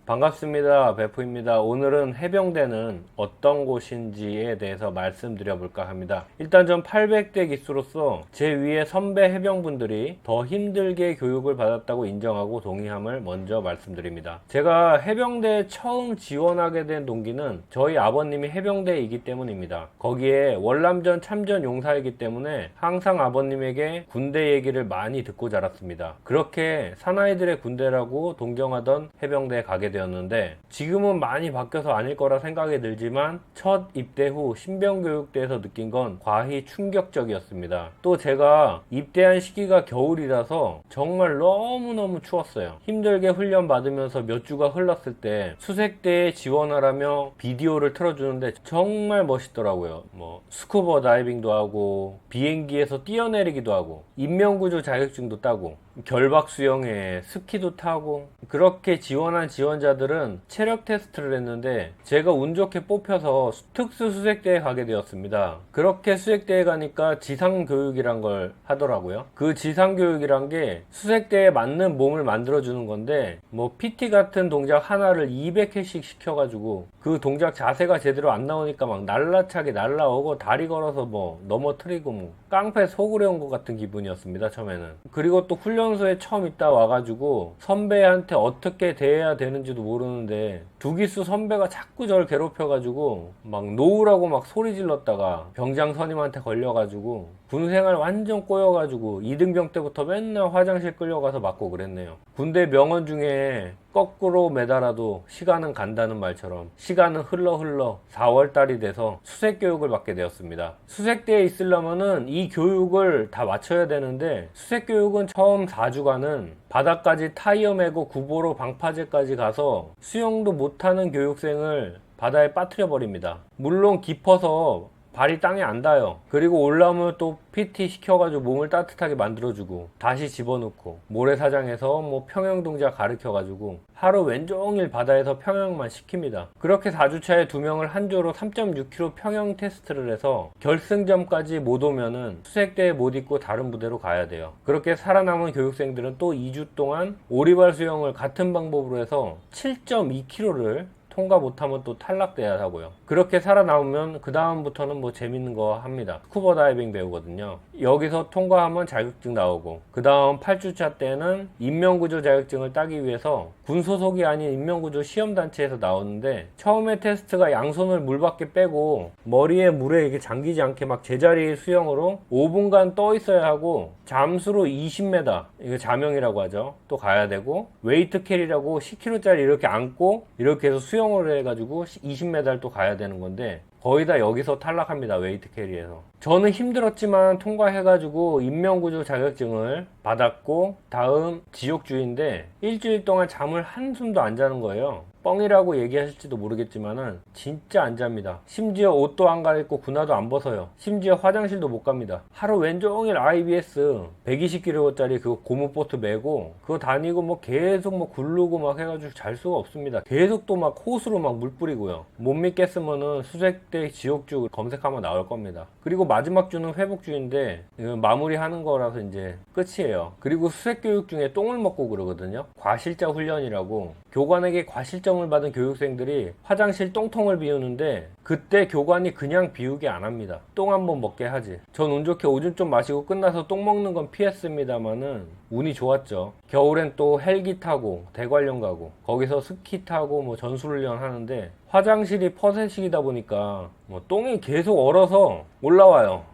반갑습니다. 베프입니다. 오늘은 해병대는 어떤 곳인지에 대해서 말씀드려 볼까 합니다. 일단 전 800대 기수로서 제 위에 선배 해병분들이 더 힘들게 교육을 받았다고 인정하고 동의함을 먼저 말씀드립니다. 제가 해병대에 처음 지원하게 된 동기는 저희 아버님이 해병대이기 때문입니다. 거기에 월남전 참전 용사이기 때문에 항상 아버님에게 군대 얘기를 많이 듣고 자랐습니다. 그렇게 사나이들의 군대라고 동경하던 해병대에 가게 되었는데, 지금은 많이 바뀌어서 아닐 거라 생각이 들지만 첫 입대 후 신병교육대에서 느낀 건 과히 충격적이었습니다. 또 제가 입대한 시기가 겨울이라서 정말 너무너무 추웠어요. 힘들게 훈련 받으면서 몇 주가 흘렀을 때 수색대에 지원하라며 비디오를 틀어주는데 정말 멋있더라고요. 스쿠버 다이빙도 하고 비행기에서 뛰어내리기도 하고 인명구조 자격증도 따고 결박 수영에 스키도 타고, 그렇게 지원한 지원자들은 체력 테스트를 했는데 제가 운 좋게 뽑혀서 특수 수색대에 가게 되었습니다. 그렇게 수색대에 가니까 지상교육이란 걸 하더라고요. 그 지상교육이란 게 수색대에 맞는 몸을 만들어주는 건데, PT 같은 동작 하나를 200회씩 시켜가지고 그 동작 자세가 제대로 안 나오니까 막 날라차게 날라오고 다리 걸어서 넘어뜨리고 깡패 속으려 온 것 같은 기분이었습니다, 처음에는. 그리고 또 훈련소에 처음 있다 와가지고 선배한테 어떻게 대해야 되는지도 모르는데 두기수 선배가 자꾸 저를 괴롭혀가지고 막 놓으라고 막 소리 질렀다가 병장 선임한테 걸려가지고 군생활 완전 꼬여가지고 2등병 때부터 맨날 화장실 끌려가서 맞고 그랬네요. 군대 명언 중에 거꾸로 매달아도 시간은 간다는 말처럼 시간은 흘러 4월달이 돼서 수색교육을 받게 되었습니다. 수색대에 있으려면은 이 교육을 다 마쳐야 되는데, 수색교육은 처음 4주간은 바닥까지 타이어 메고 구보로 방파제까지 가서 수영도 못하는 교육생을 바다에 빠뜨려 버립니다. 물론 깊어서 발이 땅에 안 닿아요. 그리고 올라오면 또 PT 시켜가지고 몸을 따뜻하게 만들어주고 다시 집어넣고 모래사장에서 평영 동작 가르쳐가지고 하루 왼종일 바다에서 평영만 시킵니다. 그렇게 4주차에 2명을 한 조로 3.6km 평영 테스트를 해서 결승점까지 못 오면은 수색대에 못 있고 다른 부대로 가야 돼요. 그렇게 살아남은 교육생들은 또 2주 동안 오리발 수영을 같은 방법으로 해서 7.2km를 통과 못하면 또 탈락돼야 하고요. 그렇게 살아남으면 그 다음부터는 재밌는 거 합니다. 스쿠버 다이빙 배우거든요. 여기서 통과하면 자격증 나오고, 그 다음 8주차 때는 인명구조 자격증을 따기 위해서 군 소속이 아닌 인명구조 시험단체에서 나오는데, 처음에 테스트가 양손을 물 밖에 빼고 머리에 물에 이렇게 잠기지 않게 막 제자리 수영으로 5분간 떠 있어야 하고, 잠수로 20m, 이거 자명이라고 하죠, 또 가야 되고, 웨이트 캐리라고 10kg짜리 이렇게 안고 이렇게 해서 수영을 해가지고 20m 또 가야 되는 건데, 거의 다 여기서 탈락합니다. 웨이트 캐리에서. 저는 힘들었지만 통과해가지고 인명구조 자격증을 받았고, 다음 지옥주의인데 일주일 동안 잠을 한숨도 안 자는 거예요. 뻥이라고 얘기하실지도 모르겠지만은 진짜 안 잡니다. 심지어 옷도 안 갈아입고 군화도 안 벗어요. 심지어 화장실도 못 갑니다. 하루 왼종일 IBS 120kg짜리 그 고무보트 메고 그거 다니고 계속 굴르고 막 해가지고 잘 수가 없습니다. 계속 또 호스로 물 뿌리고요. 못 믿겠으면은 수색대 지옥주 검색하면 나올 겁니다. 그리고 마지막 주는 회복주인데 마무리하는 거라서 이제 끝이에요. 그리고 수색교육 중에 똥을 먹고 그러거든요. 과실자 훈련이라고 교관에게 과실점을 받은 교육생들이 화장실 똥통을 비우는데, 그때 교관이 그냥 비우게 안 합니다. 똥 한번 먹게 하지. 전 운 좋게 오줌 좀 마시고 끝나서 똥 먹는 건 피했습니다만은 운이 좋았죠. 겨울엔 또 헬기 타고 대관령 가고 거기서 스키 타고 전술훈련 하는데, 화장실이 퍼센식이다 보니까 똥이 계속 얼어서 올라와요.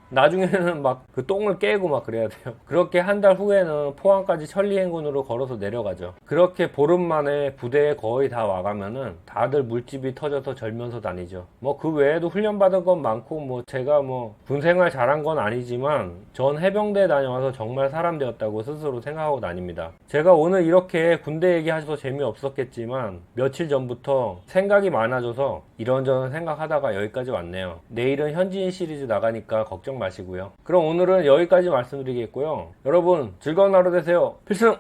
나중에는 그 똥을 깨고 그래야 돼요. 그렇게 한 달 후에는 포항까지 천리행군으로 걸어서 내려가죠. 그렇게 보름 만에 부대에 거의 다 와가면은 다들 물집이 터져서 절면서 다니죠. 그 외에도 훈련받은 건 많고, 제가 군생활 잘한 건 아니지만 전 해병대에 다녀와서 정말 사람 되었다고 스스로 생각하고 다닙니다. 제가 오늘 이렇게 군대 얘기하셔서 재미없었겠지만 며칠 전부터 생각이 많아져서 이런저런 생각하다가 여기까지 왔네요. 내일은 현지인 시리즈 나가니까 걱정 마시고요. 그럼 오늘은 여기까지 말씀드리겠고요. 여러분 즐거운 하루 되세요. 필승!